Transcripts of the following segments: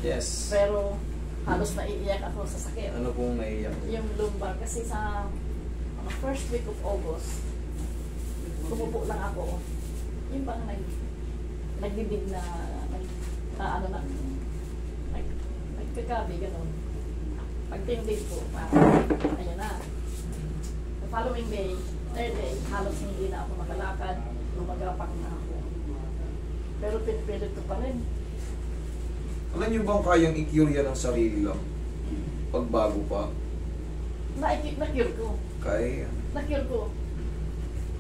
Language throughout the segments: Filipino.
Yes. Pero halos naiiyak ako sa sakit. Ano pong naiiyak? Yung lumbar kasi sa first week of August, tumupo lang ako. Yung bang nagbibig na ano lang, nagkagabi, gano'n. Pagtingin ko, ayan na. The following day, third day, halos hindi na ako makalakad, lumagapak na ako. Pero pinipilit ko pa rin. Alam niyo bang kayang i-cure yan ang sarili lang? Pagbago pa? Na-cure ko. Kaya. Na-cure ko.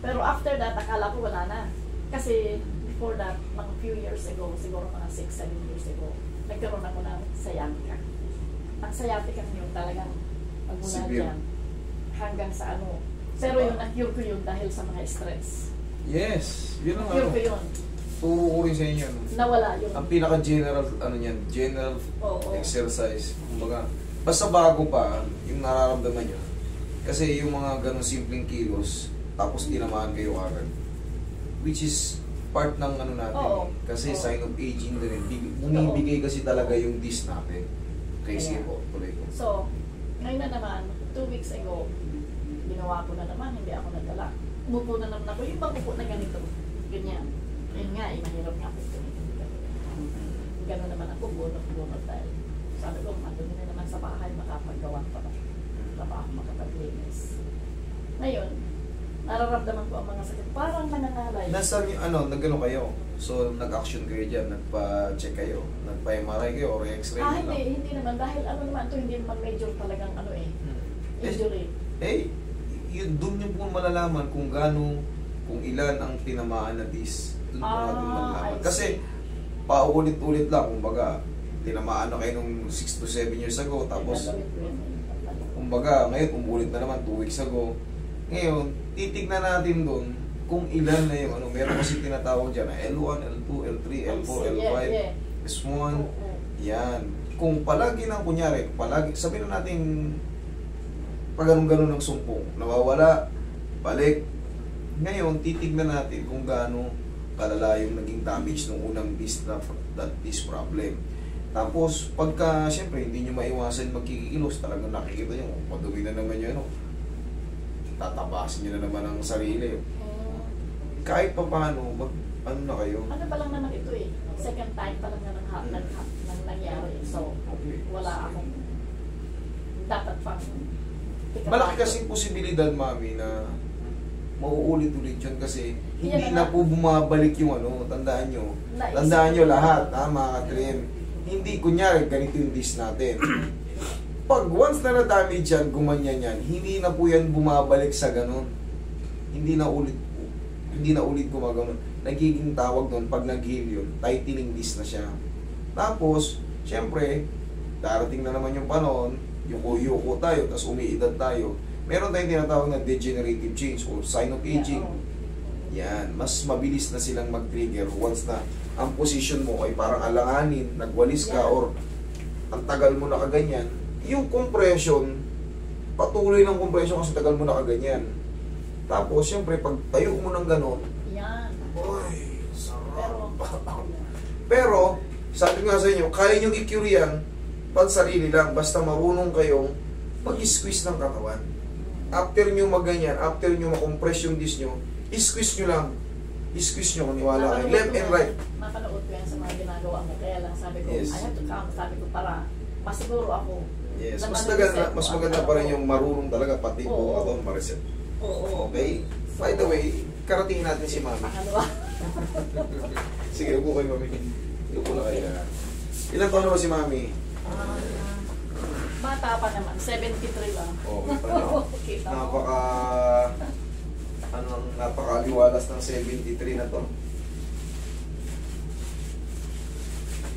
Pero after that, akala ko wala na. Kasi before that, mga few years ago, siguro mga 6-7 years ago, nagkaroon ako ng sciatica. Ang sciatica yun talagang magmula dyan hanggang sa ano. Pero yun, na-cure ko yun dahil sa mga stress. Yes, yun ang Na-cure ko yun. Turo ko rin sa inyo. Nawala yun. Ang pinaka-general, ano yan, general Oo. exercise. Kumbaga, basta bago pa, yung nararamdaman nyo. Kasi yung mga ganong simpleng kilos, tapos tinamaan kayo agad. Which is part ng ano natin. Oo. Kasi Oo. sign of aging din. Bumibigay kasi talaga yung disc natin. Kaya sige po, tuloy ko. So, ngayon na naman, 2 weeks ago, ginawa ko na naman, hindi ako nagdala. Umupo na naman ako, yung bang upo na ganito, ganyan. Ayun nga, mahirap nga po ito. Gano'n naman ako, bunot-bunot dahil sabi ko, andun na naman sa bahay, makapagawa pa ba? Trabaho, makapaglinis. Ngayon, nararamdaman ko ang mga sakit, parang manangalay. Nasaan yung, ano, nagano kayo? So, nag-action kayo dyan, nagpa-check kayo, nagpa-MRI kayo, or X-ray lang? Hindi naman, dahil ano naman ito, hindi naman major talagang ano injury. Yun, doon nyo po malalaman kung gaano, kung ilan ang tinamaan na disc. Doon po natin malalaman. Kasi, paulit-ulit lang, kumbaga, tinamaan na kayo nung 6 to 7 years ago, tapos, kumbaga, ngayon, umulit na naman 2 weeks ago. Ngayon, titignan natin doon kung ilan na yung ano, meron kasi tinatawag dyan na L1, L2, L3, L4, L5, S1, yan. Kung palagi nang kunyari, palagi, sabihin na natin, pag ganun-ganun ng sumpong, nawawala, balik. Ngayon, titignan natin kung gaano kalala yung naging damage ng unang disc na that disc problem. Tapos, pagka, siyempre, hindi nyo maiwasan magkikilos, talagang nakikita nyo, madumi na naman yun, ano, tatabasin nyo na naman ang sarili. Kahit pa paano, ano na kayo? Ano pa lang naman ito eh, second time pa lang na nangyari. So, wala akong dapat pang malaki kasing posibilidad, mami, na mauulit-ulit yun kasi hindi na po bumabalik yung ano, tandaan nyo lahat, mga ka-trim. Hindi, kunyari, ganito yung disc natin. Pag once na na-damage yan, gumanyan yan, hindi na po yan bumabalik sa ganun. Hindi na ulit gumaganon. Nagiging tawag doon, pag nag-heal yun, tightening disc na siya. Tapos, syempre, darating na naman yung panahon, yuko-yuko tayo, tapos umiidad tayo. Meron tayong tinatawag na degenerative change or sign of aging. Yan, mas mabilis na silang mag-trigger once na ang position mo ay parang alanganin, nagwalis ka, or ang tagal mo na kaganyan. Yung compression, patuloy ng compression kasi tagal mo na kaganyan. Tapos, syempre, pag tayo mo ng gano'n, oy, sarap. Pero, sabi nga sa inyo, kaya nyo i-cure yan, pag sarili lang, basta marunong kayong mag-squeeze ng katawan. After nyo maganyan, after nyo makompress yung disc nyo, i-squeeze nyo lang. I-squeeze nyo, maniwala kayo. Left and right. Mapanood ko yan sa mga ginagawa mo. Kaya lang sabi ko, Yes. I have to come. Sabi ko, para masiguro ako. Yes, na mas maganda pa rin yung marunong talaga, pati buong katawan, ma-reset. Okay? By the way, karatingin natin si Mami. Sige, upo kayo, Mami. Upo na kayo. Ilan taon na ba si Mami? Bata pa naman, 73 lang. Okay pa na. Napaka-aliwalas ng 73 na to.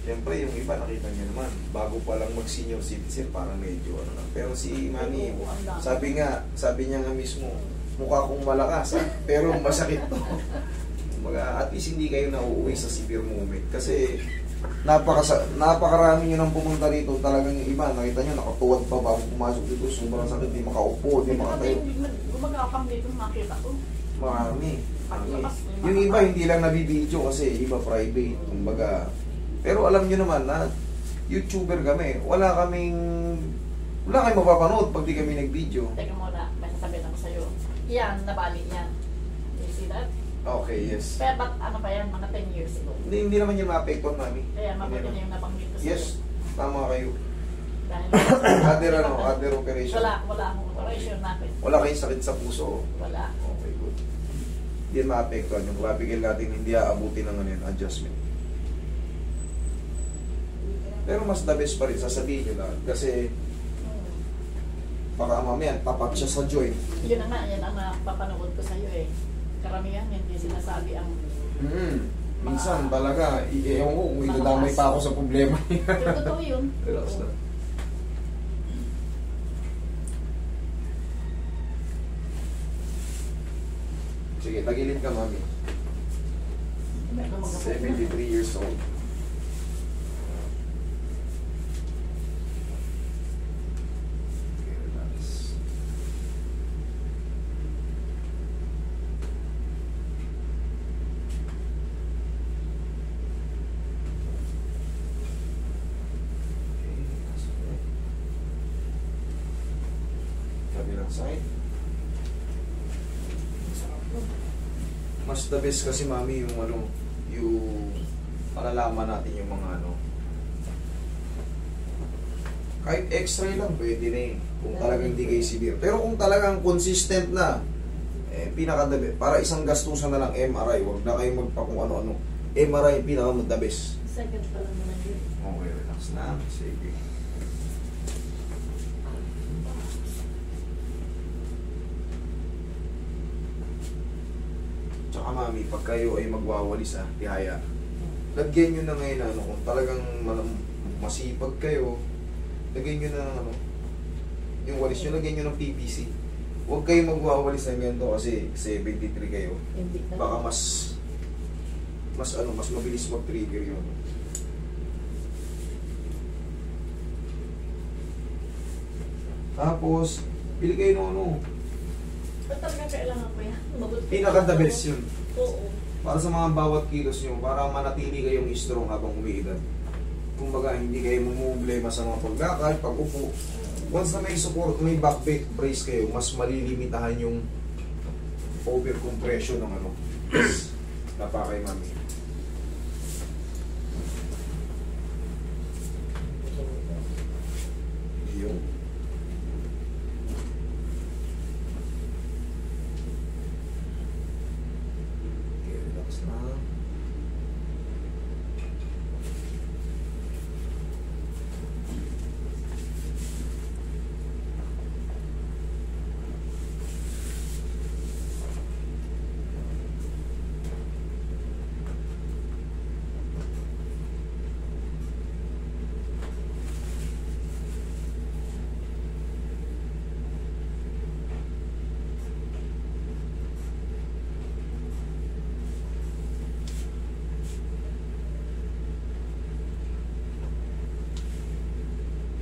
Siyempre, yung iba nakita niyo naman, bago pa lang mag-senior citizen, parang medyo ano lang. Pero si Mami, sabi niya nga mismo, mukha kong malakas, pero masakit to. At least hindi kayo nauuwi sa severe moment. Kasi napakarami nyo nang pumunta dito, talagang yung iba, nakita nyo, nakatuwad pa bago pumasok dito, sobrang sakit, di makaupo, di makatayo. Gumagapang dito, makita ko. Marami. Yung iba, hindi lang nabibidyo kasi iba private, kumbaga. Pero alam nyo naman na YouTuber kami. Wala kayong mapapanood pag di kami nag-video. Teka muna, may sasabihin ako sa'yo. Yan, nabali yan. You see that? Okay, yes. Pero ba't ano pa yan, mga 10 years ago? Hindi naman yung ma-apektuhan, mami. Kaya mabuti na yung nabanggit ko sa'yo. Yes, tama kayo. Dahil Other operation. wala akong operation natin. Wala kayong sakit sa puso. Wala. Okay, good. Hindi yan ma-apektuhan. Yung clavicle natin hindi aabuti ng ano yun, adjustment. Pero mas the best pa rin, sasabihin nyo lang. Kasi baka mamaya tapat siya sa joint. Yun na nga, yan ang napapanood ko sa'yo eh. Karamihan hindi sinasabi ang Minsan talaga, ewan ko kung idadamay pa ako sa problema niya. totoo yun. Relax na. Sige, tagilid ka, mami. 73 years old. Okay, relax. Okay, kabilang side. Mas the best kasi, mami, yung ano, yung malalaman natin yung mga ano. Kahit x-ray lang, pwede na eh. Kung talagang hindi kayo severe. Pero kung talagang consistent na, pinaka-the best. Para isang gastusan na lang, MRI. Huwag na kayo magpa kung ano-ano. MRI, pinaka-the best. Second pa lang naman yun. Okay, relax na. Sige. Tsaka, mami, pag kayo ay magwawalis, tihaya, lagyan nyo na ngayon, ano, kung talagang masipag kayo, lagyan nyo na, ano, yung walis nyo, lagyan nyo ng PVC. Huwag kayo magwawalis ng ganito kasi 73 kayo. Hindi na. Baka mas mabilis mag-trigger yun. Tapos, pili kayo ng ano, Ba't talaga kailangan ko yan? pinaka-the best yun. Oo. Para sa mga bawat kilos nyo, para manatili kayong strong habang umiidad. Kumbaga, hindi kayo mamumblema sa mga paglakad, pag-upo. Once na may support, may back brace kayo, mas malilimitahan yung over-compression ng ano. Napakay, mami. Yung relax na.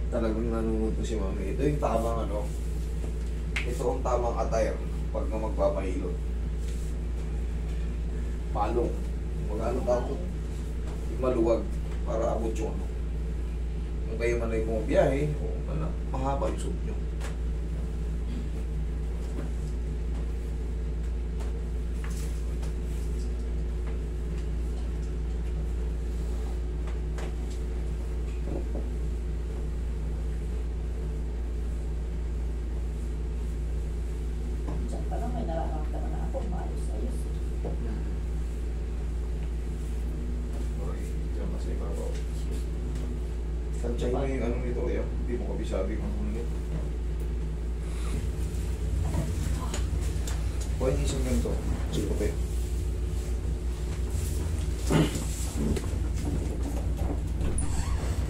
Talagang nanonood ko si mami. Ito yung tamang ano. Ito ang tamang attire pag na magpapahilot. Palong. Mag-ano tapos yung maluwag para abot yung ano. Kung kayo man ay bumabiyahe, mahaba yung suit nyo. Diyan pa lang may nararamdaman na ako. Maayos-ayos. Okay, dyan kasi ibabaw. Tansay mo yung ano nito kaya, hindi mo kabisabi kung ano nito. Kuha niyo isang ganito. Sige, kape.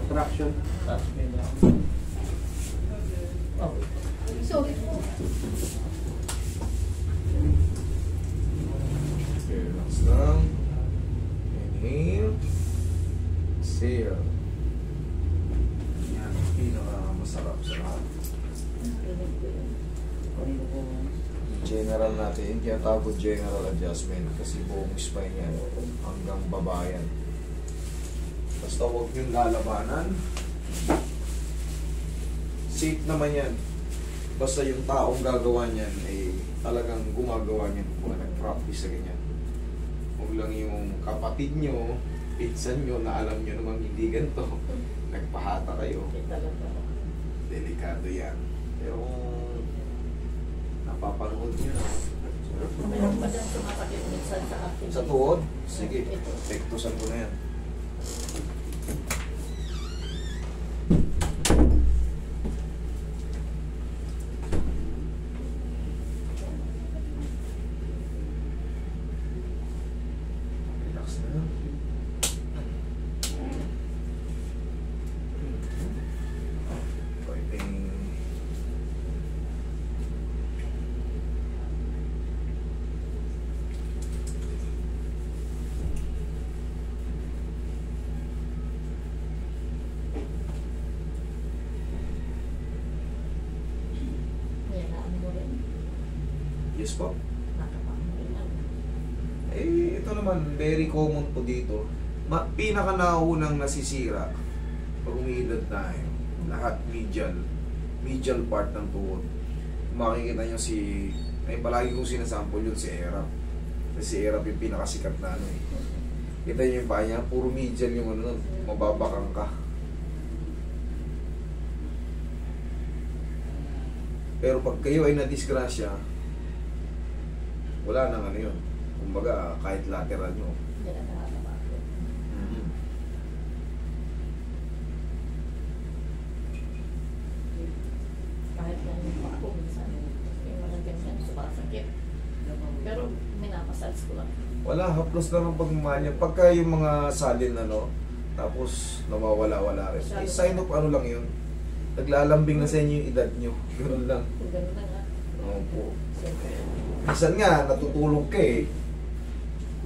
Traction. Sorry po. Okay, relax lang. Inhale. Exhale. Yan, pinaka-masarap sa lahat. General natin, kaya tawag general adjustment kasi buong spine yan hanggang babayan. Basta huwag yung lalabanan. safe naman yan. Basta yung taong gagawa niyan ay talagang gumagawa niyan kung nag-practice sa ganyan. Huwag lang yung kapatid nyo, pinsan nyo na alam nyo namang hindi ganito, nagpahata kayo. Delikado yan. Pero napapanood nyo na. Mayroon pa dyan sumasakit minsan sa akin. Sa tuhod? Sige, tektusan ko na yan. Relax na. Pwedeng yes po. Eh, ito naman, very common po dito. Pinaka naunang nasisira pag umiidad tayo. Lahat medial part ng tuhod. Makikita nyo ay palagi kong sinasample yun si Erap. Kasi si Erap yung pinakasikat na ano eh. Kita nyo yung paa niya, puro medial yung ano, mababakang ka. Pero pag kayo ay nadisgrasya, wala nang ano yun. Kumbaga, kahit lateral nyo. Hindi na nakakapagod. Kahit na yung mga ako, minsan yung mga ganyan sumasakit. Pero minamassage ko lang. Wala, haplos lang ang pagmamahal niya. Pagka yung mga salin ano, tapos nawawala-wala rin. Eh, sign of ano lang yun. Naglalambing na sa inyo yung edad nyo. Ganoon lang. Ganun na nga. Opo. Siyempre. Minsan nga, natutulog ka eh.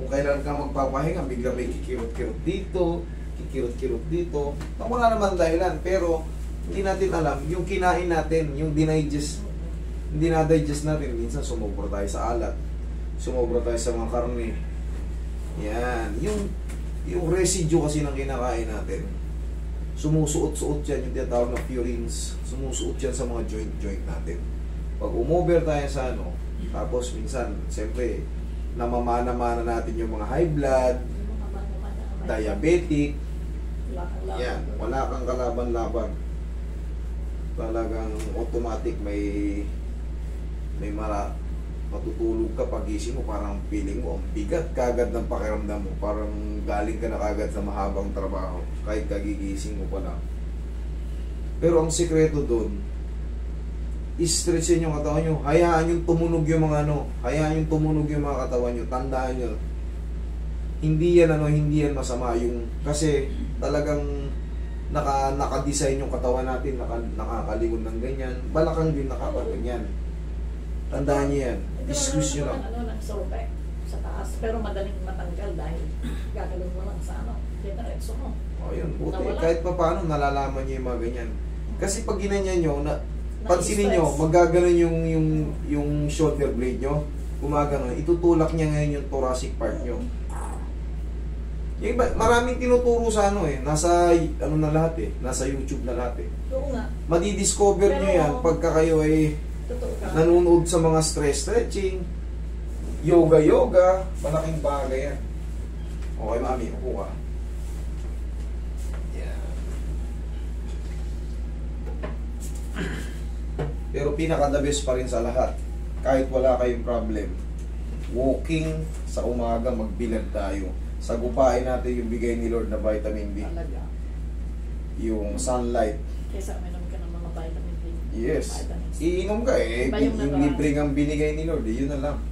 Kung kailan ka magpapahinga, bigla may kikirot-kirot dito, kikirot-kirot dito. Wala naman dahilan, pero hindi natin alam, yung kinain natin, yung dinigest, hindi na-digest natin. Minsan sumobra tayo sa alat, sumobra tayo sa mga karne. Yan. Yung residue kasi ng kinakain natin, sumusuot-suot yan, yung tinatawag na purines, sumusuot yan sa mga joint natin. Pag umover tayo sa ano, tapos minsan, siyempre, namamana-mana natin yung mga high blood, diabetic, yan, wala kang kalaban-laban. Talagang automatic may matutulog ka pagising mo, parang feeling mo, ang bigat kagad ng pakiramdam mo, parang galing ka na kagad sa mahabang trabaho, kahit kagigising mo pa lang. Pero ang sikreto doon, i-stretchin yung katawan nyo. Hayaan yung tumunog yung mga ano. Hayaan yung tumunog yung mga katawan nyo. Tandaan nyo. Hindi yan masama. Kasi talagang naka-design yung katawan natin. Nakakalingon ng ganyan. Balakang din nakakaganyan. Tandaan nyo yan. Discuss nyo lang. Ng sorbet sa taas. Pero madaling matanggal dahil gagawin mo lang sa diretso mo. O yun. Buti. Kahit pa paano nalalaman nyo yung mga ganyan. Kasi pag ginanyan nyo, pansinin nyo, magaganon yung shoulder blade nyo, gumaganon, itutulak niya ngayon yung thoracic part nyo. Yung iba, maraming tinuturo sa ano eh, nasa ano na lahat eh, nasa YouTube na lahat eh. Oo nga. Madidiscover nyo yan pagka kayo ay nanonood sa mga stress stretching, yoga, malaking bagay yan. Okay mami, upo ka. Pero pinaka-the best pa rin sa lahat, kahit wala kayong problem, walking sa umaga, magbilad tayo. Sagupain natin yung bigay ni Lord na vitamin D. Talaga. Yung sunlight. Kesa uminom ka ng mga vitamin D. Yes. Vitamins. Iinom ka eh. Yung libreng ang binigay ni Lord, yun na lang.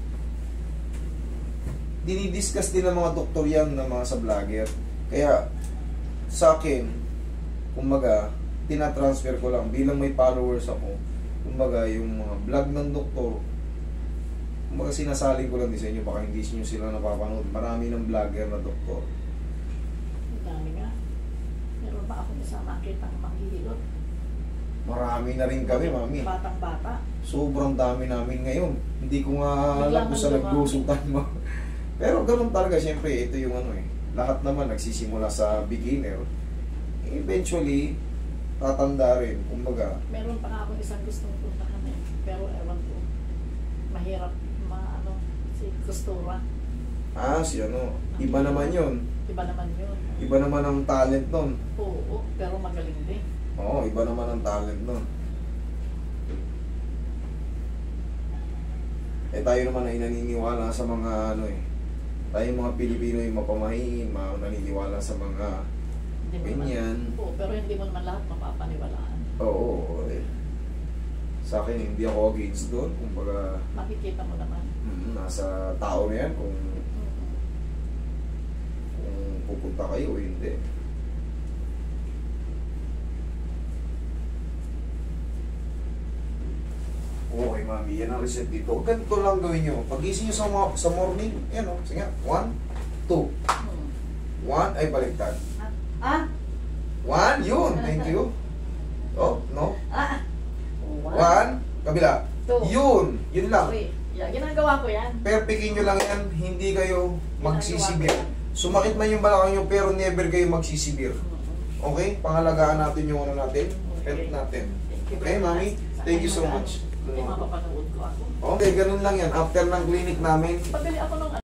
Dinidiscuss din ng mga doktor yan ng mga sa vlogger. Kaya, sa akin, kumbaga, tinatransfer ko lang bilang may followers ako. Kumbaga, yung mga vlog ng doktor, kumbaga sinasaling ko lang din sa inyo, baka hindi nyo sila napapanood. Marami ng vlogger na doktor. Ang dami nga. Meron ba ako sa makitang manghihilot? Marami na rin kami, mami. Batang-bata. Sobrang dami namin ngayon. Hindi ko nga alam kung saan naglusutan mo. Pero ganun talaga, syempre, ito yung ano eh. Lahat naman nagsisimula sa beginner. Eventually, tatanda rin. Kumbaga, Meron pa nga akong isang gustong puntahan eh. Pero ewan ko. Mahirap si Costura. si ano, iba naman yun. Iba naman yun. Iba naman ang talent nun. Oo, pero magaling din. Oo, iba naman ang talent nun. Tayo naman ay naniniwala sa mga tayo mga Pilipino yung mapamahiin, naniniwala sa mga ganyan. Oo, pero hindi mo naman lahat mapapaniwalaan. Oo, sa akin hindi ako against doon. Kumbaga, Makikita mo naman. Nasa tao na yan kung pupunta kayo o hindi. Okay, mami, yan ang reset dito. Ganito lang gawin nyo. Pag-gising nyo sa morning, yan o. Sige, 1, 2. 1, ay baliktad. 1, yun. Thank you. Oh, no. 1, kabila. 2. Yun, yun lang. Yeah, ginagawa ko yan. Perfectin nyo lang yan, hindi kayo magsisibir. Sumakit man yung balakang nyo, pero never kayo magsisibir. Okay? Pangalagaan natin yung natin, health natin. Okay, mami? Thank you so much. Hindi mapapanood ko ako. Okay, ganun lang yan. After ng clinic namin, Pabili ako ng